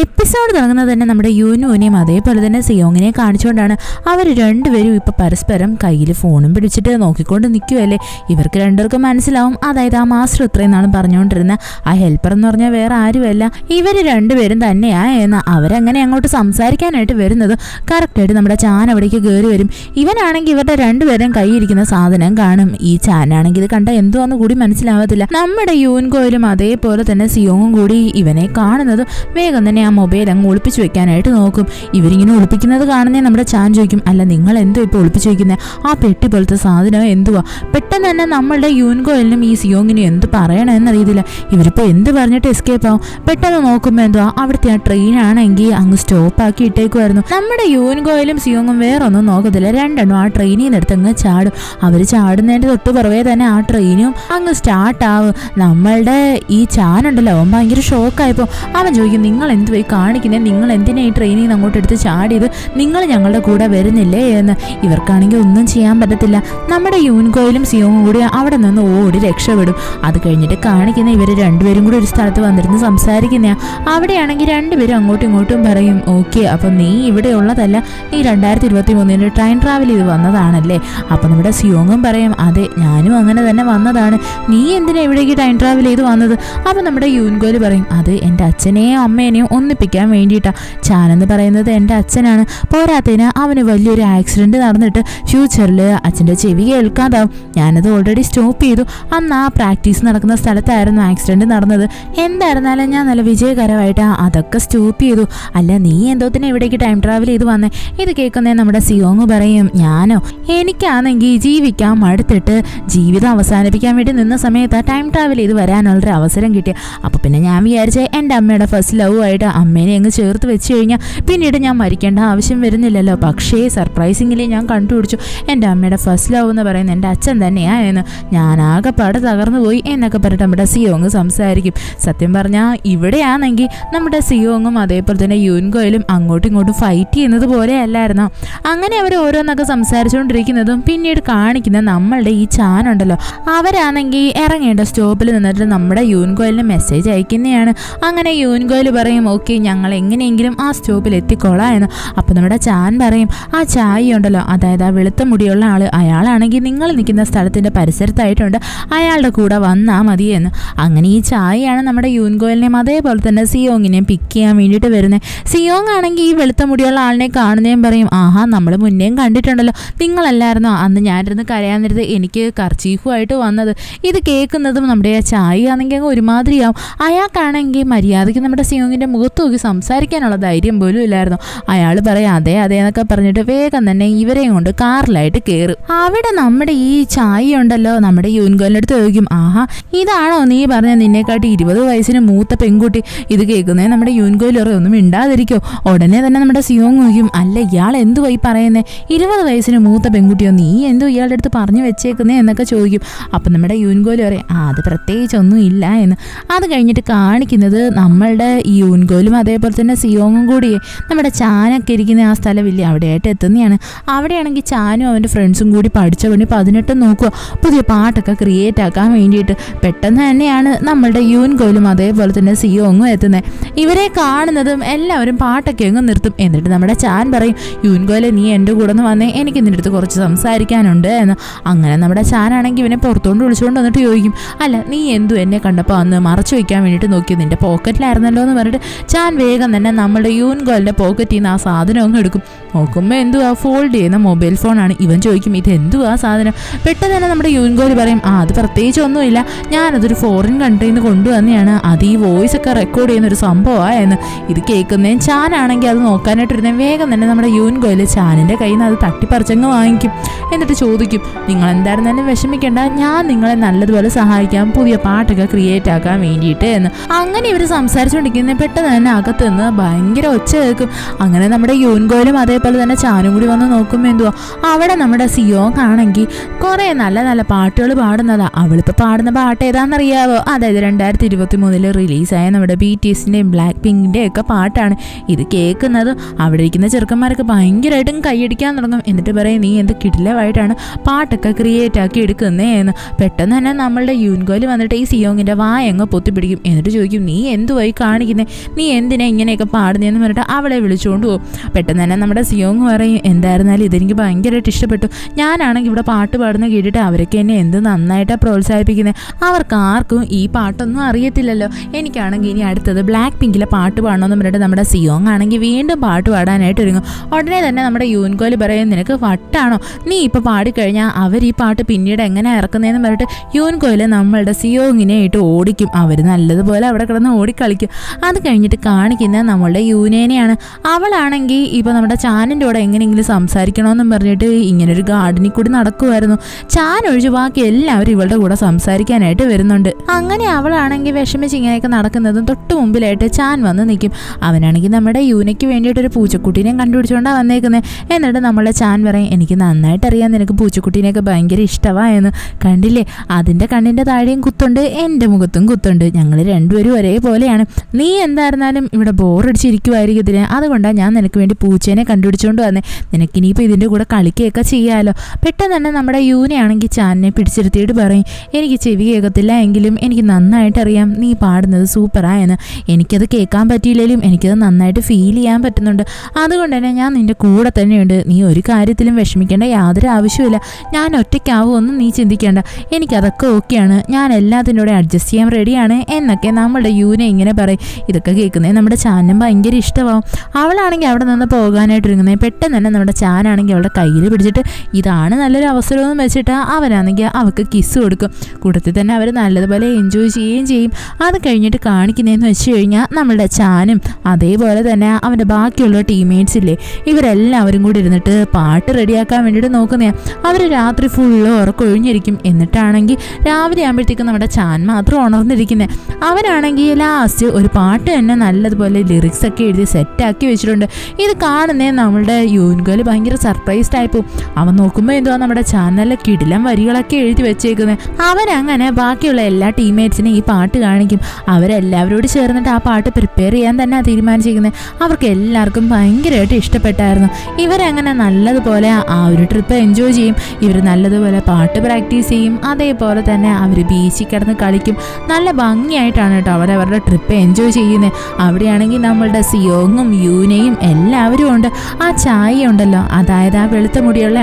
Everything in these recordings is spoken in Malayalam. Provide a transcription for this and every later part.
എപ്പിസോഡ് തുടങ്ങുന്നത് തന്നെ നമ്മുടെ യൂനുവിനെയും അതേപോലെ തന്നെ സിയോങ്ങിനെയും കാണിച്ചുകൊണ്ടാണ്. അവർ രണ്ടുപേരും ഇപ്പം പരസ്പരം കയ്യിൽ ഫോണും പിടിച്ചിട്ട് നോക്കിക്കൊണ്ട് നിൽക്കുമല്ലേ. ഇവർക്ക് രണ്ടുപേർക്കും മനസ്സിലാവും, അതായത് ആ മാസ്റ്റർ ഇത്രയും നാളും പറഞ്ഞുകൊണ്ടിരുന്ന ആ ഹെൽപ്പർ എന്ന് പറഞ്ഞാൽ വേറെ ആരുമല്ല, ഇവർ രണ്ടുപേരും തന്നെയാ എന്ന്. അവരങ്ങനെ അങ്ങോട്ട് സംസാരിക്കാനായിട്ട് വരുന്നത് കറക്റ്റായിട്ട് നമ്മുടെ ചാൻ അവിടേക്ക് കയറി വരും. ഇവനാണെങ്കിൽ ഇവരുടെ രണ്ടുപേരും കൈയിരിക്കുന്ന സാധനം കാണും. ഈ ചാനാണെങ്കിൽ ഇത് കണ്ട എന്തുവാന്ന് കൂടി മനസ്സിലാവത്തില്ല. നമ്മുടെ യൂൻകോയിലും അതേപോലെ തന്നെ സിയോങ്ങും കൂടി ഇവനെ കാണുന്നത് വേഗം തന്നെ ആ മൊബൈൽ അങ്ങ് ഒളിപ്പിച്ചു വെക്കാനായിട്ട് നോക്കും. ഇവരിങ്ങനെ ഒളിപ്പിക്കുന്നത് കാണുന്നേ നമ്മുടെ ചാൻ ചോദിക്കും, അല്ല നിങ്ങൾ എന്തോ ഇപ്പോൾ ഒളിപ്പിച്ചു വെക്കുന്നത്, ആ പെട്ടി പോലത്തെ സാധനം എന്തുവാ? പെട്ടെന്ന് തന്നെ നമ്മളുടെ യൂൻകോയിലിനും ഈ സിയോങ്ങിനും എന്ത് പറയണമെന്നറിയത്തില്ല. ഇവരിപ്പോൾ എന്ത് പറഞ്ഞിട്ട് എസ്കേപ്പ് ആവും? പെട്ടെന്ന് നോക്കുമ്പോൾ എന്തുവാ, അവിടുത്തെ ആ ട്രെയിനാണെങ്കിൽ അങ്ങ് സ്റ്റോപ്പാക്കി ഇട്ടേക്കുമായിരുന്നു. നമ്മുടെ യൂൻകോയിലും സിയോങ്ങും വേറെ ഒന്നും നോക്കത്തില്ല, രണ്ടെണ്ണം ആ ട്രെയിനിൽ നിന്ന് എടുത്ത് അങ്ങ് ചാടും. അവർ ചാടുന്നതിൻ്റെ തൊട്ട് പുറവേ തന്നെ ആ ട്രെയിനും അങ്ങ് സ്റ്റാർട്ടാവും. നമ്മളുടെ ഈ ചാനുണ്ടല്ലോ, അവൻ ഭയങ്കര ഷോക്കായപ്പോൾ അവൻ ചോദിക്കും, നിങ്ങൾ എന്ത് പോയി കാണിക്കുന്നത്, നിങ്ങൾ എന്തിനാ ഈ ട്രെയിനിൽ നിന്ന് അങ്ങോട്ട് എടുത്ത് ചാടിയത്, നിങ്ങൾ ഞങ്ങളുടെ കൂടെ വരുന്നില്ലേ എന്ന്. ഇവർക്കാണെങ്കിൽ ഒന്നും ചെയ്യാൻ പറ്റത്തില്ല. നമ്മുടെ യൂൻകോയിലും സിയോങ്ങും കൂടി അവിടെ നിന്ന് ഓടി രക്ഷപ്പെടും. അത് കഴിഞ്ഞിട്ട് കാണിക്കുന്ന ഇവർ രണ്ടുപേരും കൂടി ഒരു സ്ഥലത്ത് വന്നിരുന്ന് സംസാരിക്കുന്ന. അവിടെയാണെങ്കിൽ രണ്ടുപേരും അങ്ങോട്ടും ഇങ്ങോട്ടും പറയും, ഓക്കെ അപ്പം നീ ഇവിടെ ഉള്ളതല്ല, നീ 2023 ട്രെയിൻ ട്രാവൽ ചെയ്ത് വന്നതാണല്ലേ. അപ്പം നമ്മുടെ സിയോങ്ങും പറയും, അതെ ഞാനും അങ്ങനെ തന്നെ വന്നതാണ്, നീ എന്തിനാ ഇവിടേക്ക് ട്രെയിൻ ട്രാവൽ ചെയ്ത് വന്നത്? അപ്പം നമ്മുടെ യൂൻകോയിൽ പറയും, അത് എൻ്റെ അച്ഛനെയും അമ്മേനെയും ഒന്നിപ്പിക്കാൻ വേണ്ടിയിട്ടാണ്. ചാനെന്ന് പറയുന്നത് എൻ്റെ അച്ഛനാണ്, പോരാത്തതിന് അവന് വലിയൊരു ആക്സിഡൻറ്റ് നടന്നിട്ട് ഫ്യൂച്ചറിൽ അച്ഛൻ്റെ ചെവി കേൾക്കാതാവും. ഞാനത് ഓൾറെഡി സ്റ്റോപ്പ് ചെയ്തു. അന്ന് ആ പ്രാക്ടീസ് നടക്കുന്ന സ്ഥലത്തായിരുന്നു ആക്സിഡൻറ്റ് നടന്നത്. എന്തായിരുന്നാലും ഞാൻ നല്ല വിജയകരമായിട്ട് അതൊക്കെ സ്റ്റോപ്പ് ചെയ്തു. അല്ല നീ എന്തോത്തിന് ഇവിടേക്ക് ടൈം ട്രാവൽ ചെയ്ത് വന്നേ? ഇത് കേൾക്കുന്നേ നമ്മുടെ സിയോങ് പറയും, ഞാനോ, എനിക്കാണെങ്കിൽ ജീവിക്കാൻ മടുത്തിട്ട് ജീവിതം അവസാനിപ്പിക്കാൻ വേണ്ടി നിന്ന സമയത്ത് ടൈം ട്രാവൽ ചെയ്ത് വരാനുള്ളൊരു അവസരം കിട്ടിയ. അപ്പോൾ പിന്നെ ഞാൻ വിചാരിച്ചേ എൻ്റെ അമ്മയുടെ ഫസ്റ്റ് ലവ് ആയിട്ട് അമ്മേനെ അങ്ങ് ചേർത്ത് വെച്ച് കഴിഞ്ഞാൽ പിന്നീട് ഞാൻ മരിക്കേണ്ട ആവശ്യം വരുന്നില്ലല്ലോ. പക്ഷേ സർപ്രൈസിങ്ങിലി ഞാൻ കണ്ടുപിടിച്ചു എൻ്റെ അമ്മയുടെ ഫസ്റ്റ് ലവ് എന്ന് പറയുന്നത് എൻ്റെ അച്ഛൻ തന്നെയായെന്ന്. ഞാനാകെപ്പാടെ തകർന്നു പോയി എന്നൊക്കെ പറഞ്ഞിട്ട് നമ്മുടെ സിയോങ് സംസാരിക്കും. സത്യം പറഞ്ഞാൽ ഇവിടെയാണെങ്കിൽ നമ്മുടെ സിയോങ്ങും അതേപോലെ തന്നെ യൂൻകോയിലും അങ്ങോട്ടും ഇങ്ങോട്ടും ഫൈറ്റ് ചെയ്യുന്നത് പോലെ അല്ലായിരുന്നോ. അങ്ങനെ അവർ ഓരോന്നൊക്കെ സംസാരിച്ചുകൊണ്ടിരിക്കുന്നതും പിന്നീട് കാണിക്കുന്ന നമ്മളുടെ ഈ ചാനുണ്ടല്ലോ, അവരാണെങ്കിൽ ഇറങ്ങേണ്ട സ്റ്റോപ്പിൽ നിന്നിട്ട് നമ്മുടെ യൂൻകോയിലിന് മെസ്സേജ് അയക്കുന്നതാണ്. അങ്ങനെ യൂൻകോയിൽ പറയും, ഓക്കെ ഞങ്ങൾ എങ്ങനെയെങ്കിലും ആ സ്റ്റോപ്പിൽ എത്തിക്കോളാം എന്ന്. അപ്പോൾ നമ്മുടെ ചാൻ പറയും, ആ ചായ ഉണ്ടല്ലോ, അതായത് ആ വെളുത്ത മുടിയുള്ള ആൾ, അയാളാണെങ്കിൽ നിങ്ങൾ നിൽക്കുന്ന സ്ഥലത്തിൻ്റെ പരിസരത്തായിട്ടുണ്ട്, അയാളുടെ കൂടെ വന്നാൽ മതിയെന്ന്. അങ്ങനെ ഈ ചായയാണ് നമ്മുടെ യൂൻകോയിലിനെയും അതേപോലെ തന്നെ സിയോങ്ങിനെയും പിക്ക് ചെയ്യാൻ വേണ്ടിയിട്ട് വരുന്നത്. സിയോങ് ആണെങ്കിൽ ഈ വെളുത്ത മുടിയുള്ള ആളിനെ കാണുന്നതും പറയും, ആഹാ നമ്മൾ മുന്നേയും കണ്ടിട്ടുണ്ടല്ലോ, നിങ്ങളല്ലായിരുന്നോ അന്ന് ഞാനിരുന്ന് കരയാൻ നേരത്ത് എനിക്ക് കർച്ചീഫുമായിട്ട് വന്നത്? ഇത് കേൾക്കുന്നതും നമ്മുടെ ആ ചായ ആണെങ്കിൽ അങ്ങ് ഒരുമാതിരിയാവും. അയാൾക്കാണെങ്കിൽ മര്യാദയ്ക്ക് നമ്മുടെ സിയോങ്ങിൻ്റെ മുഖത്ത് നോക്കി സംസാരിക്കാനുള്ള ധൈര്യം പോലും ഇല്ലായിരുന്നു. അയാൾ പറയാം അതെ അതെ എന്നൊക്കെ പറഞ്ഞിട്ട് വേഗം തന്നെ ഇവരെയും കൊണ്ട് കാറിലായിട്ട് കയറും. അവിടെ നമ്മുടെ ഈ ചായ ഉണ്ടല്ലോ, നമ്മുടെ യൂൻകോലിൻ്റെ അടുത്ത് ചോദിക്കും, ആഹാ ഇതാണോ നീ പറഞ്ഞ നിന്നെക്കാട്ടി 20 വയസ്സിന് മൂത്ത പെൺകുട്ടി? ഇത് കേൾക്കുന്നേ നമ്മുടെ യൂൻകോയിൽ ഒന്നും മിണ്ടാതിരിക്കോ. ഉടനെ തന്നെ നമ്മുടെ സിയോങ് നോക്കും, അല്ല ഇയാൾ എന്തുവായി പറയുന്നേ, 20 വയസ്സിന് മൂത്ത പെൺകുട്ടിയോ, നീ എന്തോ ഇയാളുടെ അടുത്ത് പറഞ്ഞു വെച്ചേക്കുന്നേ എന്നൊക്കെ ചോദിക്കും. അപ്പം നമ്മുടെ യൂൻകോയിൽ പറയും, അത് പ്രത്യേകിച്ചൊന്നും ഇല്ല എന്ന്. അത് കഴിഞ്ഞിട്ട് കാണിക്കുന്നത് നമ്മളുടെ ഈ യൂൻകോയിലും അതേപോലെ തന്നെ സിയോങ്ങും കൂടി നമ്മുടെ ചാനൊക്കെ ഇരിക്കുന്ന ആ സ്ഥലമില്ലേ അവിടെയായിട്ട് എത്തുന്നതാണ്. അവിടെയാണെങ്കിൽ ചാനും അവൻ്റെ ഫ്രണ്ട്സും കൂടി പഠിച്ച പണി 18 നോക്കുക, പുതിയ പാട്ടൊക്കെ ക്രിയേറ്റ് ആക്കാൻ വേണ്ടിയിട്ട്. പെട്ടെന്ന് തന്നെയാണ് നമ്മളുടെ യൂൻകോയിലും അതേപോലെ തന്നെ സിയോങ്ങും എത്തുന്നത്. ഇവരെ കാണുന്നതും എല്ലാവരും പാട്ടൊക്കെ അങ്ങ് നിർത്തും. എന്നിട്ട് നമ്മുടെ ചാൻ പറയും, യൂൻകോയിലെ നീ എൻ്റെ കൂടെ ഒന്ന് വന്നേ, എനിക്ക് നിൻ്റെ അടുത്ത് കുറച്ച് സംസാരിക്കാനുണ്ട് എന്ന്. അങ്ങനെ നമ്മുടെ ചാനാണെങ്കിൽ ഇവനെ പുറത്തോണ്ട് വിളിച്ചുകൊണ്ട് വന്നിട്ട് ചോദിക്കും, അല്ല നീ എന്തു എന്നെ കണ്ടപ്പോൾ അന്ന് മറച്ചു വയ്ക്കാൻ വേണ്ടിയിട്ട് നോക്കി, നിൻ്റെ പോക്കറ്റിലായിരുന്നല്ലോ എന്ന് പറഞ്ഞിട്ട് ചാൻ വേഗം തന്നെ നമ്മുടെ യൂൻകോയിലിൻ്റെ പോക്കറ്റിൽ നിന്ന് ആ സാധനം അങ്ങ് എടുക്കും. നോക്കുമ്പോൾ എന്തുവാ, ഫോൾഡ് ചെയ്യുന്ന മൊബൈൽ ഫോണാണ്. ഇവൻ ചോദിക്കും, ഇത് എന്തുവാ സാധനം? പെട്ടെന്ന് തന്നെ നമ്മുടെ യൂൻകോയിൽ പറയും, അത് പ്രത്യേകിച്ച് ഒന്നുമില്ല, ഞാനതൊരു ഫോറിൻ കൺട്രിയിൽ നിന്ന് കൊണ്ടുവന്നെയാണ്, അത് ഈ വോയിസ് ഒക്കെ റെക്കോർഡ് ചെയ്യുന്ന ഒരു സംഭവമായെന്ന്. ഇത് കേൾക്കുന്നതും ചാനാണെങ്കിൽ അത് നോക്കാനായിട്ടിരുന്നേ വേഗം തന്നെ നമ്മുടെ യൂൻകോയിൽ ചാനിൻ്റെ കയ്യിൽ നിന്ന് അത് തട്ടിപ്പറിച്ചങ്ങ് വാങ്ങിക്കും. എന്നിട്ട് ചോദിക്കും, നിങ്ങൾ എന്തായിരുന്നാലും വിഷമിക്കേണ്ട, ഞാൻ നിങ്ങളെ നല്ലതുപോലെ സഹായിക്കാം പുതിയ പാട്ടൊക്കെ ക്രിയേറ്റ് ആക്കാൻ വേണ്ടിയിട്ട് എന്ന്. അങ്ങനെ ഇവർ സംസാരിച്ചുകൊണ്ടിരിക്കുന്ന പെട്ടെന്ന് തന്നെ അകത്ത് നിന്ന് ഭയങ്കര ഒച്ച കേൾക്കും. അങ്ങനെ നമ്മുടെ യൂൻകോയിലും അതേപോലെ തന്നെ ചാനും കൂടി വന്ന് നോക്കുമ്പോൾ എന്തുവാ, അവിടെ നമ്മുടെ സിയോങ് ആണെങ്കിൽ കുറേ നല്ല നല്ല പാട്ടുകൾ പാടുന്നതാണ്. അവളിപ്പോൾ പാടുന്ന പാട്ട് ഏതാണെന്നറിയാവോ? അതായത് 2023 റിലീസായ നമ്മുടെ BTSൻ്റെയും ബ്ലാക്ക് പിങ്കിൻ്റെയും ഒക്കെ പാട്ടാണ്. ഇത് കേൾക്കുന്നത് അവിടെ ഇരിക്കുന്ന ചെറുക്കന്മാരൊക്കെ ഭയങ്കരമായിട്ടും കൈയടിക്കാൻ തുടങ്ങും. എന്നിട്ട് പറയും, നീ എന്ത് കിടിലമായിട്ടാണ് പാട്ടൊക്കെ ക്രിയേറ്റ് ആക്കി എടുക്കുന്നേ എന്ന്. പെട്ടെന്ന് തന്നെ നമ്മളുടെ യൂൻകോയിൽ വന്നിട്ട് ഈ സിയോങ്ങിൻ്റെ വായങ്ങ് പൊത്തിപ്പിടിക്കും. എന്നിട്ട് ചോദിക്കും, നീ എന്തുവായി കാണിക്കുന്നേ, നീ എന്തിനാ ഇങ്ങനെയൊക്കെ പാടുന്നതെന്ന് പറഞ്ഞിട്ട് അവളെ വിളിച്ചുകൊണ്ട് പോകും. പെട്ടെന്ന് തന്നെ നമ്മുടെ സിയോങ് പറയും, എന്തായിരുന്നാലും ഇതെനിക്ക് ഭയങ്കരമായിട്ട് ഇഷ്ടപ്പെട്ടു. ഞാനാണെങ്കിൽ ഇവിടെ പാട്ട് പാടുന്ന കേട്ടിട്ട് അവരൊക്കെ എന്നെ എന്ത് നന്നായിട്ടാണ് പ്രോത്സാഹിപ്പിക്കുന്നത്. അവർക്ക് ആർക്കും ഈ പാട്ടൊന്നും അറിയത്തില്ലല്ലോ. എനിക്കാണെങ്കിൽ ഇനി അടുത്തത് ബ്ലാക്ക് പിങ്കിലെ പാട്ട് പാടണമെന്ന് പറഞ്ഞിട്ട് നമ്മുടെ സിയോങ് ആണെങ്കിൽ വീണ്ടും പാട്ട് പാടാനായിട്ട് ഒരുങ്ങും. ഉടനെ തന്നെ നമ്മുടെ യൂൻകോയിൽ പറയും, നിനക്ക് വട്ടാണോ, നീ ഇപ്പോൾ പാടിക്കഴിഞ്ഞാൽ അവർ ഈ പാട്ട് പിന്നീട് എങ്ങനെ ഇറക്കുന്നതെന്ന് പറഞ്ഞിട്ട് യൂൻകോയിൽ നമ്മളുടെ സിയോങ്ങിനെ ആയിട്ട് ഓടിക്കും. അവർ നല്ലതുപോലെ അവിടെ കിടന്ന് ഓടിക്കളിക്കും. അത് കഴിഞ്ഞിട്ട് കാണിക്കുന്നത് നമ്മളുടെ യൂനേനെയാണ്. അവളാണെങ്കിൽ ഇപ്പോൾ നമ്മുടെ ചാനിൻ്റെ കൂടെ എങ്ങനെയെങ്കിലും സംസാരിക്കണമെന്നും പറഞ്ഞിട്ട് ഇങ്ങനൊരു ഗാർഡനിൽ കൂടി നടക്കുമായിരുന്നു. ചാൻ ഒഴിച്ച് ബാക്കി എല്ലാവരും ഇവളുടെ കൂടെ സംസാരിക്കാനായിട്ട് വരുന്നുണ്ട്. അങ്ങനെ അവളാണെങ്കിൽ വിഷമിച്ച് ഇങ്ങനെയൊക്കെ നടക്കുന്നതും തൊട്ട് മുമ്പിലായിട്ട് ചാൻ വന്ന് നിൽക്കും. അവനാണെങ്കിൽ നമ്മുടെ യൂനയ്ക്ക് വേണ്ടിയിട്ടൊരു പൂച്ചക്കുട്ടീനെയും കണ്ടുപിടിച്ചുകൊണ്ടാണ് വന്നേക്കുന്നത്. എന്നിട്ട് നമ്മളെ ചാൻ പറയും, എനിക്ക് നന്നായിട്ട് അറിയാം നിനക്ക് പൂച്ചക്കുട്ടീനെയൊക്കെ ഭയങ്കര ഇഷ്ടമായെന്ന്. കണ്ടില്ലേ, അതിൻ്റെ കണ്ണിൻ്റെ താഴെയും കുത്തുണ്ട്, എൻ്റെ മുഖത്തും കുത്തുണ്ട്, ഞങ്ങൾ രണ്ടുപേരും ഒരേപോലെയാണ്. നീ എന്തായിരുന്നാലും ഇവിടെ ബോറടിച്ചിരിക്കുമായിരിക്കത്തില്ല, അതുകൊണ്ടാണ് ഞാൻ നിനക്ക് വേണ്ടി പൂച്ചേനെ കണ്ടുപിടിച്ചുകൊണ്ട് വന്നേ. നിനക്കിനിയിപ്പോൾ ഇതിൻ്റെ കൂടെ കളിക്കുകയൊക്കെ ചെയ്യാമല്ലോ. പെട്ടെന്ന് തന്നെ നമ്മുടെ യൂനയാണെങ്കിൽ ചാനിനെ പിടിച്ചിരുത്തിയിട്ട് പറയും, എനിക്ക് ചെവി കേൾക്കത്തില്ല എങ്കിലും എനിക്ക് നന്നായിട്ട് അറിയാം നീ പാടുന്നത് സൂപ്പറായെന്ന്. എനിക്കത് കേൾക്കാൻ പറ്റിയില്ലെങ്കിലും എനിക്കത് നന്നായിട്ട് ഫീൽ ചെയ്യാൻ പറ്റുന്നുണ്ട്. അതുകൊണ്ട് തന്നെ ഞാൻ നിൻ്റെ കൂടെ തന്നെയുണ്ട്. നീ ഒരു കാര്യത്തിലും വിഷമിക്കേണ്ട യാതൊരു ആവശ്യമില്ല. ഞാൻ ഒറ്റയ്ക്കാവുമെന്നും നീ ചിന്തിക്കേണ്ട. എനിക്കതൊക്കെ ഓക്കെയാണ്. ഞാൻ എല്ലാത്തിനോടെ അഡ്ജസ്റ്റ് ചെയ്യാൻ റെഡിയാണ് എന്നൊക്കെ നമ്മുടെ യൂനെ ഇങ്ങനെ പറയും. ഇതൊക്കെ കേൾക്കുന്നത് നമ്മുടെ ചാനും ഭയങ്കര ഇഷ്ടമാവും. അവളാണെങ്കിൽ അവിടെ നിന്ന് പോകാനായിട്ട് ഒരുങ്ങുന്നത്. പെട്ടെന്ന് തന്നെ നമ്മുടെ ചാനാണെങ്കിൽ അവളുടെ കയ്യിൽ പിടിച്ചിട്ട് ഇതാണ് നല്ലൊരു അവസരമെന്ന് വെച്ചിട്ട് അവരാണെങ്കിൽ അവൾക്ക് കിസ് കൊടുക്കും. കൂട്ടത്തിൽ തന്നെ അവർ നല്ലതുപോലെ എൻജോയ് ചെയ്യുകയും ചെയ്യും. അത് കഴിഞ്ഞിട്ട് കാണിക്കുന്നതെന്ന് വെച്ച് കഴിഞ്ഞാൽ നമ്മളുടെ ചാനും അതേപോലെ തന്നെ അവൻ്റെ ബാക്കിയുള്ള ടീംമേറ്റ്സ് ഇല്ലേ, ഇവരെല്ലാവരും കൂടി ഇരുന്നിട്ട് പാട്ട് റെഡിയാക്കാൻ വേണ്ടിയിട്ട് നോക്കുന്നതാണ്. അവർ രാത്രി ഫുള്ള് ഉറക്കൊഴിഞ്ഞിരിക്കും. എന്നിട്ടാണെങ്കിൽ രാവിലെ ആകുമ്പോഴത്തേക്കും നമ്മുടെ ചാൻ മാത്രം ഉണർന്നിരിക്കുന്നത്. അവരാണെങ്കിൽ ലാസ്റ്റ് ഒരു പാട്ട് തന്നെ നല്ലതുപോലെ ലിറിക്സ് ഒക്കെ എഴുതി സെറ്റാക്കി വെച്ചിട്ടുണ്ട്. ഇത് കാണുന്നേ നമ്മളുടെ യൂൻകോയിൽ ഭയങ്കര സർപ്രൈസ്ഡ് ആയിപ്പോവും. അവൻ നോക്കുമ്പോൾ എന്തുവാ നമ്മുടെ ചാനലിലെ കിടിലം വരികളൊക്കെ എഴുതി വെച്ചേക്കുന്നത്. അവരങ്ങനെ ബാക്കിയുള്ള എല്ലാ ടീംമേറ്റ്സിനും ഈ പാട്ട് കാണിക്കും. അവരെല്ലാവരോട് ചേർന്നിട്ട് ആ പാട്ട് പ്രിപ്പയർ ചെയ്യാൻ തന്നെ തീരുമാനിച്ചിരിക്കുന്നത്. അവർക്ക് എല്ലാവർക്കും ഭയങ്കരമായിട്ട് ഇഷ്ടപ്പെട്ടായിരുന്നു. ഇവരങ്ങനെ നല്ലതുപോലെ ആ ഒരു ട്രിപ്പ് എൻജോയ് ചെയ്യും. ഇവർ നല്ലതുപോലെ പാട്ട് പ്രാക്ടീസ് ചെയ്യും. അതേപോലെ തന്നെ അവർ ബീച്ചിൽ കിടന്ന് കളിക്കും. നല്ല ഭംഗിയായിട്ടാണ് കേട്ടോ അവരവരുടെ ട്രിപ്പ് എൻജോയ് ചെയ്യുന്നത്. അവിടെയാണെങ്കിൽ നമ്മളുടെ സിയോങ്ങും യൂനയും എല്ലാവരും ഉണ്ട്. ആ ചായ ഉണ്ടല്ലോ, അതായത് ആ വെളുത്ത മുടിയുള്ള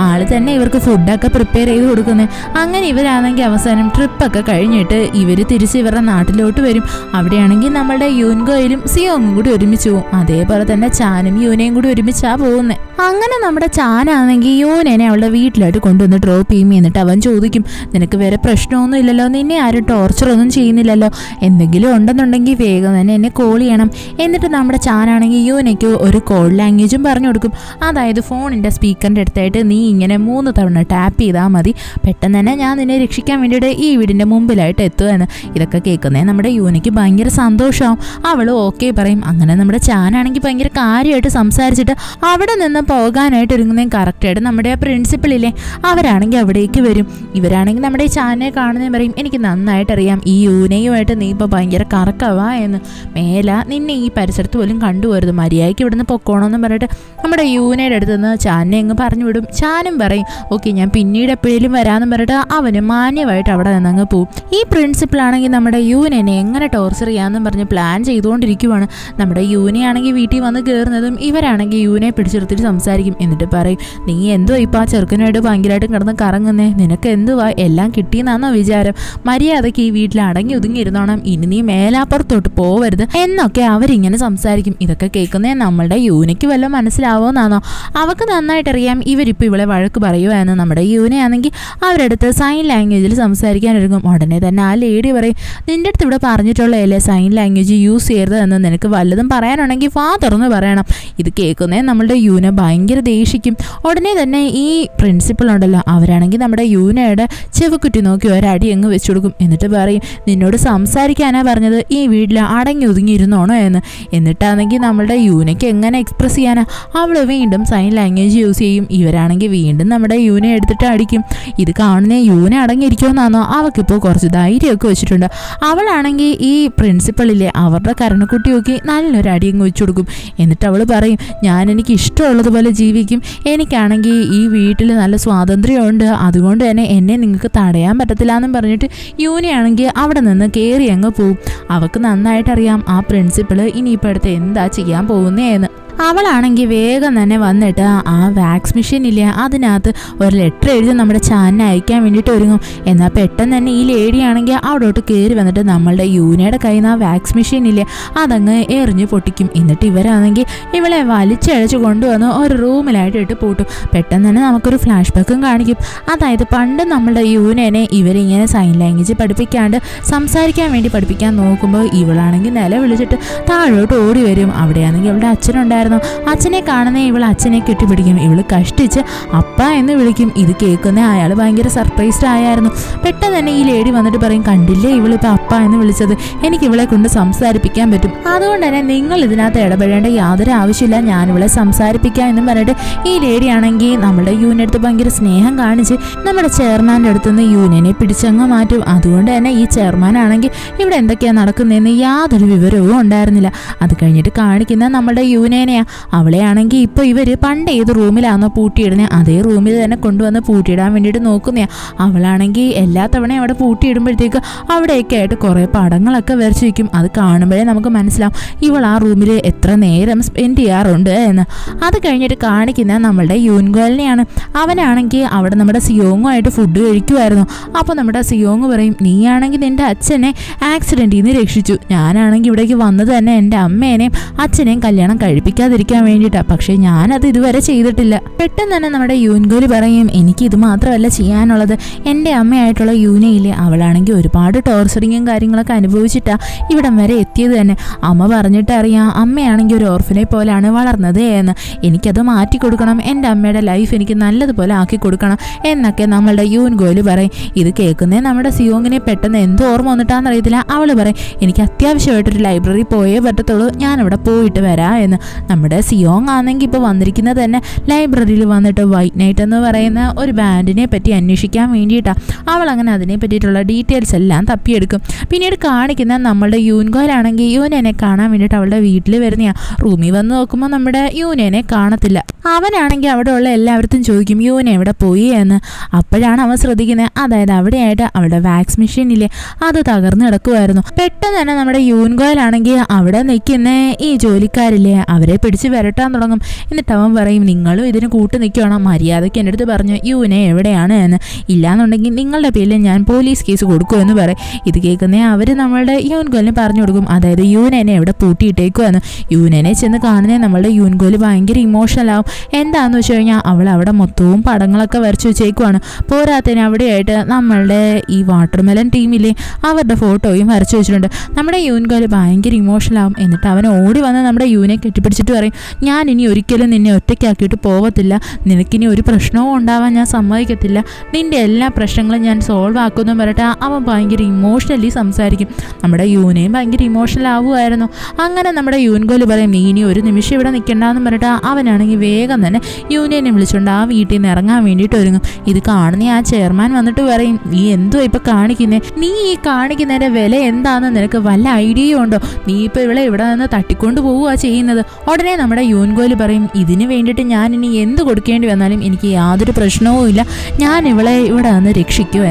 ആള് തന്നെ ഇവർക്ക് ഫുഡൊക്കെ പ്രിപ്പയർ ചെയ്ത് കൊടുക്കുന്നത്. അങ്ങനെ ഇവരാണെങ്കിൽ അവസാനം ട്രിപ്പൊക്കെ കഴിഞ്ഞിട്ട് ഇവർ തിരിച്ച് ഇവരുടെ നാട്ടിലോട്ട് വരും. അവിടെയാണെങ്കിൽ നമ്മളുടെ യൂൻകോയിലും സിയോങ്ങും കൂടി ഒരുമിച്ച് പോകും. അതേപോലെ തന്നെ ചാനും യൂനയും കൂടി ഒരുമിച്ചാണ് പോകുന്നത്. അങ്ങനെ നമ്മുടെ ചാനാണെങ്കിൽ യൂനേനെ അവളുടെ വീട്ടിലായിട്ട് കൊണ്ടുവന്ന് ഡ്രോപ്പ് ചെയ്യും. എന്നിട്ട് അവൻ ചോദിക്കും, നിനക്ക് വേറെ പ്രശ്നമൊന്നും ഇല്ലല്ലോ, നിന്നെ ആരും ടോർച്ചറൊന്നും ചെയ്യുന്നില്ലല്ലോ, എന്തെങ്കിലും ഉണ്ടെന്നുണ്ടെങ്കിൽ വേഗം തന്നെ എന്നെ കോൾ ചെയ്യണം. എന്നിട്ട് നമ്മുടെ ചാനാണെങ്കിൽ യൂനയ്ക്ക് ഒരു കോഡ് ലാംഗ്വേജും പറഞ്ഞു കൊടുക്കും. അതായത് ഫോണിൻ്റെ സ്പീക്കറിൻ്റെ അടുത്തായിട്ട് നീ ഇങ്ങനെ 3 തവണ ടാപ്പ് ചെയ്താൽ മതി, പെട്ടെന്ന് തന്നെ ഞാൻ നിന്നെ രക്ഷിക്കാൻ വേണ്ടിയിട്ട് ഈ വീടിൻ്റെ മുമ്പിലായിട്ട് എത്തുമെന്ന്. ഇതൊക്കെ കേൾക്കുന്നേ നമ്മുടെ യൂനയ്ക്ക് ഭയങ്കര സന്തോഷമാവും. അവൾ ഓക്കെ പറയും. അങ്ങനെ നമ്മുടെ ചാനാണെങ്കിൽ ഭയങ്കര കാര്യമായിട്ട് സംസാരിച്ചിട്ട് അവിടെ നിന്ന് പോകാനായിട്ട് ഒരുങ്ങുന്നതും കറക്റ്റായിട്ട് നമ്മുടെ ആ പ്രിൻസിപ്പളില്ലേ അവരാണെങ്കിൽ അവിടേക്ക് വരും. ഇവരാണെങ്കിൽ നമ്മുടെ ഈ ചാനയെ കാണുന്നതും പറയും, എനിക്ക് നന്നായിട്ടറിയാം ഈ യൂനയുമായിട്ട് നീ ഇപ്പോൾ ഭയങ്കര കറക്കവാ എന്ന്. മേല നിന്നെ ഈ പരിസരത്ത് പോലും കണ്ടുപോരുത്, മര്യാദയ്ക്ക് ഇവിടുന്ന് പൊക്കോണമെന്ന് പറഞ്ഞിട്ട് നമ്മുടെ യൂനയുടെ അടുത്ത് നിന്ന് ചാനെ അങ്ങ് പറഞ്ഞു വിടും. ചാനും പറയും, ഓക്കെ ഞാൻ പിന്നീട് എപ്പോഴേലും വരാമെന്ന് പറഞ്ഞിട്ട് അവന് മാന്യമായിട്ട് അവിടെ നിന്നങ്ങ് പോവും. ഈ പ്രിൻസിപ്പളാണെങ്കിൽ നമ്മുടെ യൂനനെ എങ്ങനെ ടോർച്ചർ ചെയ്യാമെന്നും പറഞ്ഞ് പ്ലാൻ ചെയ്തുകൊണ്ടിരിക്കുവാണ്. നമ്മുടെ യൂനയാണെങ്കിൽ വീട്ടിൽ വന്ന് കയറുന്നതും ഇവരാണെങ്കിൽ യൂനെ പിടിച്ചെടുത്തിട്ട് സംസാരിക്കും. എന്നിട്ട് പറയും, നീ എന്തുവാ ഇപ്പോൾ ആ ചെറുക്കനായിട്ട് ഭയങ്കരമായിട്ടും കിടന്ന് കറങ്ങുന്നേ, നിനക്ക് എന്തുവാ എല്ലാം കിട്ടിയെന്നാണോ വിചാരം, മര്യാദയ്ക്ക് ഈ വീട്ടിൽ അടങ്ങി ഒതുങ്ങി ഇരുന്നോണം, ഇനി നീ മേലാപ്പുറത്തോട്ട് പോവരുത് എന്നൊക്കെ അവരിങ്ങനെ സംസാരിക്കും. ഇതൊക്കെ കേൾക്കുന്നേ നമ്മളുടെ യൂനയ്ക്ക് വല്ലതും മനസ്സിലാവോന്നാണോ? അവൾക്ക് നന്നായിട്ടറിയാം ഇവരിപ്പോൾ ഇവളെ വഴക്ക് പറയുവാന്ന്. നമ്മുടെ യൂനയാണെങ്കിൽ അവരടുത്ത് സൈൻ ലാംഗ്വേജിൽ സംസാരിക്കാൻ ഒരുങ്ങും. ഉടനെ തന്നെ ആ ലേഡി പറയും, നിൻ്റെ അടുത്ത് ഇവിടെ പറഞ്ഞിട്ടുള്ളതല്ലേ സൈൻ ലാംഗ്വേജ് യൂസ് ചെയ്യരുത് എന്ന്, നിനക്ക് വല്ലതും പറയാനുണ്ടെങ്കിൽ വാ തുറന്ന് പറയണം. ഇത് കേൾക്കുന്നേ നമ്മളുടെ യൂന ഭയങ്കര ദേഷിക്കും. ഉടനെ തന്നെ ഈ പ്രിൻസിപ്പൾ ഉണ്ടല്ലോ അവരാണെങ്കിൽ നമ്മുടെ യൂനയുടെ ചെവിക്കുറ്റി നോക്കി ഒരടി അങ്ങ് വെച്ചു കൊടുക്കും. എന്നിട്ട് പറയും, നിന്നോട് സംസാരിക്കാനാ പറഞ്ഞത്, ഈ വീട്ടിൽ അടങ്ങി ഒതുങ്ങിയിരുന്നോണോ എന്ന്. എന്നിട്ടാണെങ്കിൽ നമ്മളുടെ യൂനയ്ക്ക് എങ്ങനെ എക്സ്പ്രസ് ചെയ്യാനാ, അവൾ വീണ്ടും സൈൻ ലാംഗ്വേജ് യൂസ് ചെയ്യും. ഇവരാണെങ്കിൽ വീണ്ടും നമ്മുടെ യൂനെ എടുത്തിട്ട് അടിക്കും. ഇത് കാണുന്ന യൂന അടങ്ങിയിരിക്കുമെന്നാണോ, അവൾക്കിപ്പോൾ കുറച്ച് ധൈര്യമൊക്കെ വെച്ചിട്ടുണ്ട്. അവളാണെങ്കിൽ ഈ പ്രിൻസിപ്പളില്ലേ അവരുടെ കരണക്കുട്ടി നോക്കി നല്ലൊരു അടി അങ്ങ് വെച്ചു കൊടുക്കും. എന്നിട്ട് അവൾ പറയും, ഞാൻ എനിക്ക് ഇഷ്ടമുള്ളതുപോലെ ജീവിക്കും, എനിക്കാണെങ്കിൽ ഈ വീട്ടിൽ നല്ല സ്വാതന്ത്ര്യമുണ്ട്, അതുകൊണ്ട് തന്നെ എന്നെ നിങ്ങൾക്ക് തടയാൻ പറ്റത്തില്ല എന്നും പറഞ്ഞിട്ട് യൂനയാണെങ്കിൽ അവിടെ നിന്ന് കയറി അങ്ങ് പോവും. അവൾക്ക് നന്നായിട്ടറിയാം ആ പ്രിൻസിപ്പൾ ഇനിയിപ്പോൾ അടുത്ത് എന്താ ചെയ്യാൻ പോകുന്നതെന്ന്. അവളാണെങ്കിൽ വേഗം തന്നെ വന്നിട്ട് ആ വാക്സ് മെഷീൻ ഇല്ലേ അതിനകത്ത് ഒരു ലെറ്റർ എഴുതി നമ്മുടെ ചാനിനെ അയക്കാൻ വേണ്ടിയിട്ട് ഒരുങ്ങും. എന്നാൽ പെട്ടെന്ന് തന്നെ ഈ ലേഡിയാണെങ്കിൽ അവിടോട്ട് കയറി വന്നിട്ട് നമ്മളുടെ യൂനയുടെ കയ്യിൽ നിന്ന് ആ വാക്സ് മെഷീൻ ഇല്ലേ അതങ്ങ് എറിഞ്ഞ് പൊട്ടിക്കും. എന്നിട്ട് ഇവരാണെങ്കിൽ ഇവളെ വലിച്ചഴച്ച് കൊണ്ടുവന്ന് ഒരു റൂമിലായിട്ട് ഇട്ട് പൂട്ടും. പെട്ടെന്ന് തന്നെ നമുക്കൊരു ഫ്ലാഷ് ബാക്കും കാണിക്കും. അതായത് പണ്ട് നമ്മളുടെ യൂനേനെ ഇവരിങ്ങനെ സൈൻ ലാംഗ്വേജ് പഠിപ്പിക്കാണ്ട് സംസാരിക്കാൻ വേണ്ടി പഠിപ്പിക്കാൻ നോക്കുമ്പോൾ ഇവളാണെങ്കിൽ നില വിളിച്ചിട്ട് താഴോട്ട് ഓടി വരും. അവിടെയാണെങ്കിൽ അവളുടെ അച്ഛനുണ്ടായിരുന്നു. അച്ഛനെ കാണുന്നേ ഇവൾ അച്ഛനെ കെട്ടിപ്പിടിക്കും. ഇവള് കഷ്ടിച്ച് അപ്പ എന്ന് വിളിക്കും. ഇത് കേൾക്കുന്ന അയാൾ ഭയങ്കര സർപ്രൈസ്ഡ് ആയിരുന്നു. പെട്ടെന്ന് തന്നെ ഈ ലേഡി വന്നിട്ട് പറയും, കണ്ടില്ലേ ഇവളിപ്പോൾ അപ്പ എന്ന് വിളിച്ചത്, എനിക്ക് ഇവളെ കൊണ്ട് സംസാരിപ്പിക്കാൻ പറ്റും, അതുകൊണ്ട് തന്നെ നിങ്ങൾ ഇതിനകത്ത് ഇടപെടേണ്ട യാതൊരു ആവശ്യമില്ല, ഞാൻ ഇവളെ സംസാരിപ്പിക്കാം എന്നും പറഞ്ഞിട്ട് ഈ ലേഡി ആണെങ്കിൽ നമ്മുടെ യൂണിയടുത്ത് ഭയങ്കര സ്നേഹം കാണിച്ച് നമ്മുടെ ചെയർമാൻ്റെ അടുത്തുനിന്ന് യൂണിയനെ പിടിച്ചങ്ങ് മാറ്റും. അതുകൊണ്ട് തന്നെ ഈ ചെയർമാൻ ആണെങ്കിൽ ഇവിടെ എന്തൊക്കെയാണ് നടക്കുന്നതെന്ന് യാതൊരു വിവരവും ഉണ്ടായിരുന്നില്ല. അത് കഴിഞ്ഞിട്ട് കാണിക്കുന്ന നമ്മുടെ യൂണിയനെ അവളെ ആണെങ്കിൽ ഇപ്പോൾ ഇവർ പണ്ട് ഏത് റൂമിലാണോ പൂട്ടിയിടുന്നത് അതേ റൂമിൽ തന്നെ കൊണ്ടുവന്ന് പൂട്ടിയിടാൻ വേണ്ടിയിട്ട് നോക്കുന്നതാണ്. അവളാണെങ്കിൽ എല്ലാ തവണയും അവിടെ പൂട്ടിയിടുമ്പോഴത്തേക്ക് അവിടെയൊക്കെ ആയിട്ട് കുറേ പടങ്ങളൊക്കെ വരച്ച് വയ്ക്കും. അത് കാണുമ്പോഴേ നമുക്ക് മനസ്സിലാവും ഇവൾ ആ റൂമിൽ എത്ര നേരം സ്പെൻഡ് ചെയ്യാറുണ്ട് എന്ന്. അത് കഴിഞ്ഞിട്ട് കാണിക്കുന്ന നമ്മളുടെ യൂൻഗോലിനെയാണ്. അവനാണെങ്കിൽ അവിടെ നമ്മുടെ സിയോങ്ങുമായിട്ട് ഫുഡ് കഴിക്കുമായിരുന്നു. അപ്പോൾ നമ്മുടെ സിയോങ് പറയും, നീയാണെങ്കിൽ നിൻ്റെ അച്ഛനെ ആക്സിഡൻറ്റിൽ നിന്ന് രക്ഷിച്ചു, ഞാനാണെങ്കിൽ ഇവിടേക്ക് വന്നത് തന്നെ എൻ്റെ അമ്മേനെയും അച്ഛനെയും കല്യാണം കഴിപ്പിക്കാതിരിക്കാൻ വേണ്ടിയിട്ടാണ്, പക്ഷേ ഞാനത് ഇതുവരെ ചെയ്തിട്ടില്ല. പെട്ടെന്ന് തന്നെ നമ്മുടെ യൂൻഗോലി പറയും, എനിക്ക് ഇത് മാത്രമല്ല ചെയ്യാനുള്ളത്, എൻ്റെ അമ്മയായിട്ടുള്ള യൂനയില്ലേ അവളാണെങ്കിൽ ഒരുപാട് ടോർച്ചറിങ്ങും കാര്യങ്ങളൊക്കെ അനുഭവിച്ചിട്ടാണ് ഇവിടം വരെ എത്തിയത് തന്നെ. അമ്മ പറഞ്ഞിട്ടറിയാം അമ്മയാണെങ്കിൽ ഒരു ഓർഫനെ പോലെയാണ് വളർന്നത് എന്ന്, എനിക്കത് മാറ്റി കൊടുക്കണം, എൻ്റെ അമ്മയുടെ ലൈഫ് എനിക്ക് നല്ലതുപോലെ ആക്കി കൊടുക്കണം എന്നൊക്കെ നമ്മളുടെ യൂൻഗോലി പറയും. ഇത് കേൾക്കുന്നേ നമ്മുടെ സിയോങ്ങിനെ പെട്ടെന്ന് എന്ത് ഓർമ്മ വന്നിട്ടാണെന്നറിയത്തില്ല. അവൾ പറയും, എനിക്ക് അത്യാവശ്യമായിട്ടൊരു ലൈബ്രറി പോയേ പറ്റത്തുള്ളൂ, ഞാനിവിടെ പോയിട്ട് വരാം എന്ന്. നമ്മുടെ സിയോങ് ആണെങ്കിൽ ഇപ്പോൾ വന്നിരിക്കുന്നത് തന്നെ ലൈബ്രറിയിൽ വന്നിട്ട് വൈറ്റ് നൈറ്റ് എന്ന് പറയുന്ന ഒരു ബാൻഡിനെ പറ്റി അന്വേഷിക്കാൻ വേണ്ടിയിട്ടാണ്. അവൾ അങ്ങനെ അതിനെ പറ്റിയിട്ടുള്ള ഡീറ്റെയിൽസ് എല്ലാം തപ്പിയെടുക്കും. പിന്നീട് കാണിക്കുന്ന നമ്മളുടെ യൂൻഗോലാണെങ്കിൽ യൂനേനെ കാണാൻ വേണ്ടിയിട്ട് അവളുടെ വീട്ടിൽ വരുന്നതാണ്. റൂമിൽ വന്ന് നോക്കുമ്പോൾ നമ്മുടെ യൂനേനെ കാണത്തില്ല. അവനാണെങ്കിൽ അവിടെ ഉള്ള എല്ലാവർക്കും ചോദിക്കും യൂന എവിടെ പോയി എന്ന്. അപ്പോഴാണ് അവൻ ശ്രദ്ധിക്കുന്നത്, അതായത് അവിടെയായിട്ട് അവളുടെ വാക്സ് മെഷീനില്ലേ അത് തകർന്ന് കിടക്കുമായിരുന്നു. പെട്ടെന്ന് തന്നെ നമ്മുടെ യൂൻഗോലാണെങ്കിൽ അവിടെ നിൽക്കുന്ന ഈ ജോലിക്കാരില്ലേ അവരെ പിടിച്ച് വരട്ടാൻ തുടങ്ങും. എന്നിട്ട് അവൻ പറയും, നിങ്ങളും ഇതിന് കൂട്ട് നിൽക്കുകയാണോ, മര്യാദയ്ക്ക് എൻ്റെ അടുത്ത് പറഞ്ഞു യൂനെ എവിടെയാണ് എന്ന്, ഇല്ലാന്നുണ്ടെങ്കിൽ നിങ്ങളുടെ പേരിൽ ഞാൻ പോലീസ് കേസ് കൊടുക്കുമെന്ന് പറയും. ഇത് കേൾക്കുന്നേ അവർ നമ്മളുടെ യൂൻഗോലിന് പറഞ്ഞു കൊടുക്കും, അതായത് യൂനേനെ എവിടെ പൂട്ടിയിട്ടേക്കുമെന്ന്. യൂനേനെ ചെന്ന് കാണുന്നേ നമ്മളുടെ യൂൻഗോല് ഭയങ്കര ഇമോഷണൽ ആവും. എന്താണെന്ന് വെച്ച് കഴിഞ്ഞാൽ അവൾ അവിടെ മൊത്തവും പടങ്ങളൊക്കെ വരച്ച് വെച്ചേക്കുവാണ്. പോരാത്തതിന് അവിടെയായിട്ട് നമ്മളുടെ ഈ വാട്ടർമെലൻ ടീമിലെ അവരുടെ ഫോട്ടോയും വരച്ച് വെച്ചിട്ടുണ്ട്. നമ്മുടെ യൂൻഗോല് ഭയങ്കര ഇമോഷണൽ ആവും. എന്നിട്ട് അവൻ ഓടി വന്ന് നമ്മുടെ യൂനെ കെട്ടിപ്പിടിച്ചിട്ട് പറയും, ഞാൻ ഇനി ഒരിക്കലും നിന്നെ ഒറ്റയ്ക്കാക്കിയിട്ട് പോവത്തില്ല, നിനക്കിനി ഒരു പ്രശ്നവും ഉണ്ടാവാൻ ഞാൻ സമ്മതിക്കത്തില്ല, നിൻ്റെ എല്ലാ പ്രശ്നങ്ങളും ഞാൻ സോൾവ് ആക്കുമെന്ന് പറഞ്ഞിട്ട് അവൻ ഭയങ്കര ഇമോഷണലി സംസാരിക്കും. നമ്മുടെ യൂനയും ഭയങ്കര ഇമോഷണൽ ആവുമായിരുന്നു. അങ്ങനെ നമ്മുടെ യൂൻഗോല് പറയും, നീ ഇനി ഒരു നിമിഷം ഇവിടെ നിൽക്കണ്ടെന്ന് പറഞ്ഞിട്ട് അവനാണെങ്കിൽ വേഗം തന്നെ യൂനിയനെ വിളിച്ചുകൊണ്ട് ആ വീട്ടിൽ നിന്ന് ഇറങ്ങാൻ വേണ്ടിയിട്ട് ഒരുങ്ങും. ഇത് കാണുന്ന ആ ചെയർമാൻ വന്നിട്ട് പറയും, നീ എന്തോ ഇപ്പം കാണിക്കുന്നേ, നീ ഈ കാണിക്കുന്നതിൻ്റെ വില എന്താണെന്ന് നിനക്ക് വല്ല ഐഡിയയും ഉണ്ടോ, നീ ഇപ്പോൾ ഇവിടെ നിന്ന് തട്ടിക്കൊണ്ട് പോവുക ചെയ്യുന്നത്. ഉടനെ നമ്മുടെ യൂൻഗോല് പറയും, ഇതിന് വേണ്ടിയിട്ട് ഞാൻ ഇനി എന്ത് കൊടുക്കേണ്ടി വന്നാലും എനിക്ക് യാതൊരു പ്രശ്നവും ഇല്ല, ഞാൻ ഇവിടെ നിന്ന് രക്ഷിക്കൂ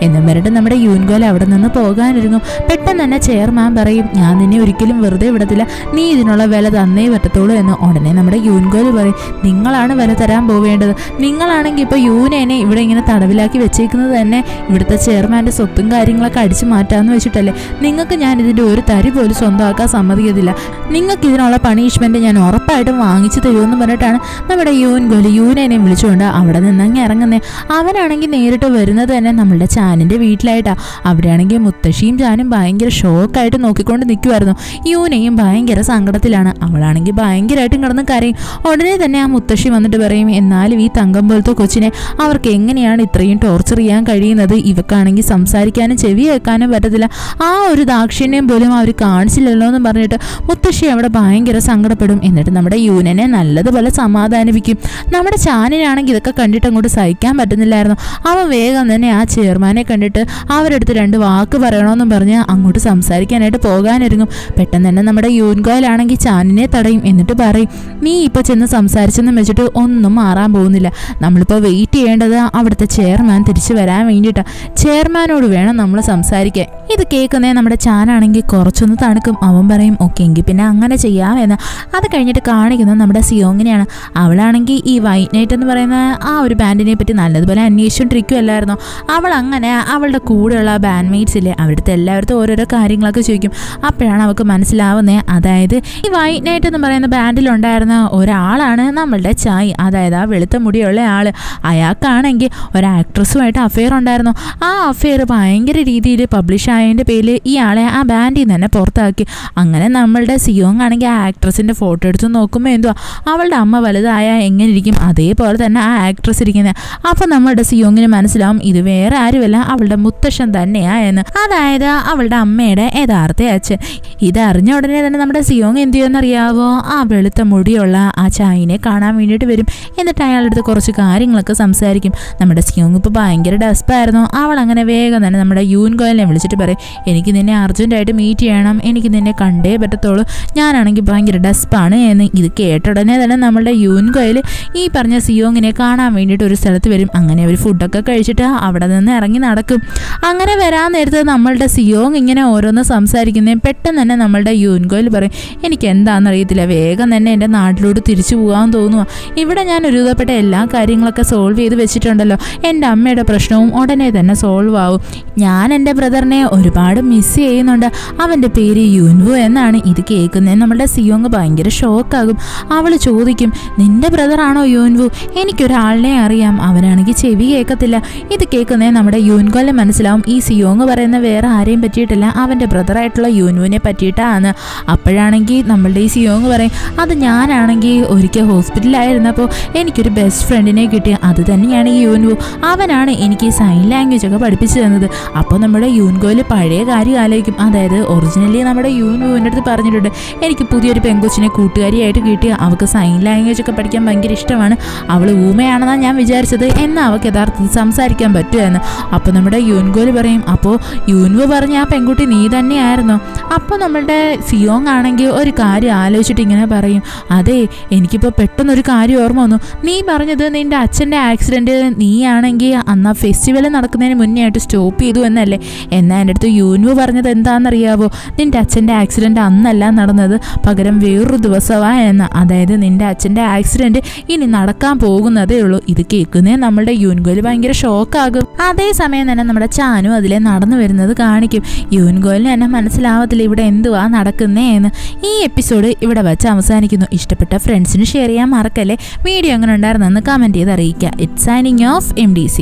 എന്നും പറഞ്ഞിട്ട് നമ്മുടെ യൂൻഗോല് അവിടെ നിന്ന് പോകാനിരുങ്ങും. പെട്ടെന്ന് തന്നെ ചെയർമാൻ പറയും, ഞാൻ നിന്നെ ഒരിക്കലും വെറുതെ വിടത്തില്ല, നീ ഇതിനുള്ള വില തന്നേ പറ്റത്തുള്ളൂ എന്ന്. ഉടനെ നമ്മുടെ യൂൻഗോല് പറയും, നിങ്ങളാണ് വില തരാൻ പോവേണ്ടത്, നിങ്ങളാണെങ്കിൽ ഇപ്പോൾ യൂനേനെ ഇവിടെ ഇങ്ങനെ തടവിലാക്കി വെച്ചേക്കുന്നത് തന്നെ ഇവിടുത്തെ ചെയർമാൻ്റെ സ്വത്തും കാര്യങ്ങളൊക്കെ അടിച്ചു മാറ്റാമെന്ന് വെച്ചിട്ടല്ലേ, നിങ്ങൾക്ക് ഞാൻ ഇതിൻ്റെ ഒരു തരി പോലും സ്വന്തമാക്കാൻ സമ്മതിക്കത്തില്ല, നിങ്ങൾക്ക് ഇതിനുള്ള പണിഷ്മെൻറ്റ് ഞാൻ ഉറപ്പായിട്ടും വാങ്ങിച്ചു തരുമെന്ന് പറഞ്ഞിട്ടാണ് നമ്മുടെ യൂൻഗോല് യൂനേനെ വിളിച്ചുകൊണ്ട് അവിടെ നിന്നങ്ങ് ഇറങ്ങുന്നത്. അവനാണെങ്കിൽ നേരിട്ട് വരുന്നത് തന്നെ നമ്മളുടെ ചാനിൻ്റെ വീട്ടിലായിട്ടാണ്. അവിടെയാണെങ്കിൽ മുത്തശ്ശിയും ചാനും ഭയങ്കര ഷോക്കായിട്ട് നോക്കിക്കൊണ്ട് നിൽക്കുമായിരുന്നു. യൂനയും ഭയങ്കര സങ്കടത്തിലാണ്. അവളാണെങ്കിൽ ഭയങ്കരമായിട്ടും കിടന്ന് കരയും. ഉടനെ തന്നെ ആ മുത്തശ്ശി വന്നിട്ട് പറയും, എന്നാലും ഈ തങ്കം പോലത്തെ കൊച്ചിനെ അവർക്ക് എങ്ങനെയാണ് ഇത്രയും ടോർച്ചർ ചെയ്യാൻ കഴിയുന്നത്, ഇവക്കാണെങ്കിൽ സംസാരിക്കാനും ചെവി കേൾക്കാനും പറ്റത്തില്ല, ആ ഒരു ദാക്ഷിണ്യം പോലും അവർ കാണിച്ചില്ലല്ലോ എന്ന് പറഞ്ഞിട്ട് മുത്തശ്ശി അവിടെ ഭയങ്കര സങ്കടപ്പെടും. എന്നിട്ട് നമ്മുടെ യൂനനെ നല്ലതുപോലെ സമാധാനിപ്പിക്കും. നമ്മുടെ ചാനിനാണെങ്കിൽ ഇതൊക്കെ കണ്ടിട്ട് അങ്ങോട്ട് സഹിക്കാൻ പറ്റുന്നില്ലായിരുന്നു. അവൻ വേഗം തന്നെ ആ ചെയർമാനെ കണ്ടിട്ട് അവരെടുത്ത് രണ്ട് വാക്ക് പറയണമെന്നും പറഞ്ഞ് അങ്ങോട്ട് സംസാരിക്കാനായിട്ട് പോകാനൊരുങ്ങും. പെട്ടെന്ന് തന്നെ നമ്മുടെ യൂൻഗോയിലാണെങ്കിൽ ചാനിനെ തടയും. എന്നിട്ട് പറയും, നീ ഇപ്പോൾ ചെന്ന് സംസാരിച്ചെന്നും വെച്ചിട്ട് ഒന്നും മാറാൻ പോകുന്നില്ല, നമ്മളിപ്പോൾ വെയിറ്റ് ചെയ്യേണ്ടത് അവിടുത്തെ ചെയർമാൻ തിരിച്ചു വരാൻ വേണ്ടിയിട്ടാണ്, ചെയർമാനോട് വേണം നമ്മൾ സംസാരിക്കാൻ. ഇത് കേൾക്കുന്നേ നമ്മുടെ ചാനാണെങ്കിൽ കുറച്ചൊന്ന് തണുക്കും. അവൻ പറയും ഓക്കെ എങ്കിൽ പിന്നെ അങ്ങനെ ചെയ്യാമെന്ന്. അത് കഴിഞ്ഞിട്ട് കാണിക്കുന്നത് നമ്മുടെ സിയോങ്ങിനെയാണ്. അവളാണെങ്കിൽ ഈ വൈറ്റ് നൈറ്റ് എന്ന് പറയുന്ന ആ ഒരു ബാൻഡിനെ പറ്റി നല്ലതുപോലെ അന്വേഷിച്ചുകൊണ്ടിരിക്കുമല്ലായിരുന്നോ. അവൾ അങ്ങനെ അവളുടെ കൂടെയുള്ള ബാൻഡ് മേറ്റ്സ് ഇല്ലേ അവിടുത്തെ എല്ലായിടത്തും ഓരോരോ കാര്യങ്ങളൊക്കെ ചോദിക്കും. അപ്പോഴാണ് അവൾക്ക് മനസ്സിലാവുന്നത്, അതായത് ഈ വൈറ്റ് നൈറ്റ് എന്ന് പറയുന്ന ബാൻഡിലുണ്ടായിരുന്ന ഒരാളാണ് നമ്മളുടെ ചായ്, അതായത് ആ വെളുത്ത മുടിയുള്ള ആള്. അയാൾക്കാണെങ്കിൽ ഒരു ആക്ട്രസുമായിട്ട് അഫെയർ ഉണ്ടായിരുന്നു. ആ അഫെയർ ഭയങ്കര രീതിയിൽ പബ്ലിഷ് ആയതിൻ്റെ പേരിൽ ഇയാളെ ആ ബാൻഡിൽ നിന്ന് തന്നെ പുറത്താക്കി. അങ്ങനെ നമ്മളുടെ സിയോങ് ആണെങ്കിൽ ആ ആക്ട്രസിൻ്റെ ഫോട്ടോ എടുത്ത് നോക്കുമ്പോൾ എന്തുവാ അവളുടെ അമ്മ വലുതായ എങ്ങനെ ഇരിക്കും അതേപോലെ തന്നെ ആ ആക്ട്രസ് ഇരിക്കുന്നത്. അപ്പം നമ്മളുടെ സിയോങ്ങിന് മനസ്സിലാവും ഇത് വേറെ ആരുമല്ല അവളുടെ മുത്തശ്ശൻ തന്നെയാ എന്ന്, അതായത് അവളുടെ അമ്മയുടെ യഥാർത്ഥ അച്ഛൻ. ഇതറിഞ്ഞ ഉടനെ തന്നെ നമ്മുടെ സിയോങ് എന്ത് ചെയ്യുമെന്നറിയാവോ, ആ വെളുത്ത മുടിയുള്ള ആ ചായനെ കാണാൻ വേണ്ടിയിട്ട് വരും. എന്നിട്ട് അയാളുടെ അടുത്ത് കുറച്ച് കാര്യങ്ങളൊക്കെ സംസാരിക്കും. നമ്മുടെ സിയോങ് ഇപ്പോൾ ഭയങ്കര ഡസ്പായിരുന്നു. അവൾ അങ്ങനെ വേഗം തന്നെ നമ്മുടെ യൂൻ ഗോയലിനെ വിളിച്ചിട്ട് പറയും എനിക്ക് നിന്നെ അർജൻറ്റായിട്ട് മീറ്റ് ചെയ്യണം, എനിക്ക് നിന്നെ കണ്ടേ പറ്റത്തുള്ളൂ, ഞാനാണെങ്കിൽ ഭയങ്കര ഡസ്പാണ് എന്ന്. ഇത് കേട്ട ഉടനെ തന്നെ നമ്മളുടെ യൂൻ ഗോയൽ ഈ പറഞ്ഞ സിയോങ്ങിനെ കാണാൻ വേണ്ടിയിട്ട് ഒരു സ്ഥലത്ത് വരും. അങ്ങനെ ഒരു ഫുഡൊക്കെ കഴിച്ചിട്ട് അവിടെ നിന്ന് ഇറങ്ങി നടക്കും. അങ്ങനെ വരാൻ നേരത്ത് നമ്മളുടെ സിയോങ് ഇങ്ങനെ ഓരോന്ന് സംസാരിക്കുന്നേ പെട്ടെന്ന് തന്നെ നമ്മളുടെ യൂൻ ഗോയൽ പറയും എനിക്ക് എന്താണെന്നറിയത്തില്ല, വേഗം തന്നെ എൻ്റെ നാട്ടിലോട്ട് തിരിച്ചു പോകാൻ തോന്നുക. ഇവിടെ ഞാൻ ഒരുവിധപ്പെട്ട എല്ലാ കാര്യങ്ങളൊക്കെ സോൾവ് ചെയ്ത് വെച്ചിട്ടുണ്ടല്ലോ, എൻ്റെ അമ്മയുടെ പ്രശ്നവും ഉടനെ തന്നെ സോൾവ് ആവും. ഞാൻ എൻ്റെ ബ്രദറിനെ ഒരുപാട് മിസ് ചെയ്യുന്നുണ്ട്, അവൻ്റെ പേര് യൂൻവു എന്നാണ്. ഇത് കേൾക്കുന്നത് നമ്മളുടെ സിയോങ് ഭയങ്കര ഷോക്കാകും. അവൾ ചോദിക്കും നിൻ്റെ ബ്രദറാണോ യൂൻവു? എനിക്കൊരാളിനെ അറിയാം, അവനാണെങ്കിൽ ചെവി കേൾക്കത്തില്ല. ഇത് കേൾക്കുന്നത് നമ്മുടെ യൂൻഗോലെ മനസ്സിലാവും ഈ സിയോങ് പറയുന്ന വേറെ ആരെയും പറ്റിയിട്ടില്ല, അവൻ്റെ ബ്രദറായിട്ടുള്ള യൂൻവുവിനെ പറ്റിയിട്ടാണ്. അപ്പോഴാണെങ്കിൽ നമ്മളുടെ ഈ സിയോങ് പറയും അത് ഞാനാണെങ്കിൽ ഒരിക്കൽ ഹോസ്പിറ്റലിലായിരുന്നപ്പോൾ എനിക്കൊരു ബെസ്റ്റ് ഫ്രണ്ടിനെ കിട്ടി, അത് തന്നെയാണ് ഈ യൂൻവു, അവനാണ് എനിക്ക് സൈൻ ലാംഗ്വേജ് ഒക്കെ പഠിപ്പിച്ചു തന്നത്. അപ്പോൾ നമ്മുടെ യൂൻഗോയിൽ പഴയ കാര്യം ആലോചിക്കും, അതായത് ഒറിജിനലി നമ്മുടെ യൂൻവുവിൻ്റെ അടുത്ത് പറഞ്ഞിട്ടുണ്ട് എനിക്ക് പുതിയൊരു പെങ്കൊച്ചിനെ കൂട്ടുകാരിയായിട്ട് കിട്ടി, അവൾക്ക് സൈൻ ലാംഗ്വേജ് ഒക്കെ പഠിക്കാൻ ഭയങ്കര ഇഷ്ടമാണ്, അവൾ ഊമയാണെന്നാണ് ഞാൻ വിചാരിച്ചത്, എന്നാൽ അവൾക്ക് യഥാർത്ഥത്തിൽ സംസാരിക്കാൻ പറ്റുമെന്ന്. അപ്പോൾ നമ്മുടെ യൂൻഗോയിൽ പറയും അപ്പോൾ യൂൻവു പറഞ്ഞ ആ പെൺകുട്ടി നീ തന്നെയായിരുന്നോ? അപ്പോൾ നമ്മളുടെ സിയോങ് ആണെങ്കിൽ ഒരു കാര്യം ആലോചിച്ചിട്ട് ഇങ്ങനെ പറയും അതെ എനിക്കിപ്പോൾ പെട്ടെന്നൊരു കാര്യം ഓർമ്മ വന്നു, നീ പറഞ്ഞത് നിൻ്റെ അച്ഛൻ്റെ ആക്സിഡൻറ്റ് നീയാണെങ്കിൽ അന്ന് ആ ഫെസ്റ്റിവൽ നടക്കുന്നതിന് മുന്നേ ആയിട്ട് സ്റ്റോപ്പ് ചെയ്തു എന്നല്ലേ? എന്നാൽ എൻ്റെ അടുത്ത് യൂൻവു പറഞ്ഞത് എന്താണെന്നറിയാവോ, നിൻ്റെ അച്ഛൻ്റെ ആക്സിഡൻറ്റ് അന്നല്ല നടന്നത്, പകരം വേറൊരു ദിവസമാണ് എന്ന്, അതായത് നിൻ്റെ അച്ഛൻ്റെ ആക്സിഡൻറ്റ് ഇനി നടക്കാൻ പോകുന്നതേ ഉള്ളൂ. ഇത് കേൾക്കുന്നേ നമ്മളുടെ യൂൻഗോയിൽ ഭയങ്കര ഷോക്കാകും. അതേസമയം തന്നെ നമ്മുടെ ചാനു അതിലെ നടന്നു വരുന്നത് കാണിക്കും. യൂൻഗോയിലിന് തന്നെ മനസ്സിലാവത്തില്ല ഇവിടെ എന്തുവാ നടക്കുന്നേ എന്ന്. ഈ എപ്പിസോഡ് ഇവിടെ വെച്ച് അവസാനിക്കുന്നു. ഇഷ്ടപ്പെട്ട ഫ്രണ്ട്സിന് ഷെയർ ചെയ്യാൻ മറക്കല്ലേ. വീഡിയോ എങ്ങനെ ഉണ്ടായിരുന്നെന്ന് കമൻറ്റ് ചെയ്ത് അറിയിക്കുക. It's signing off MDC.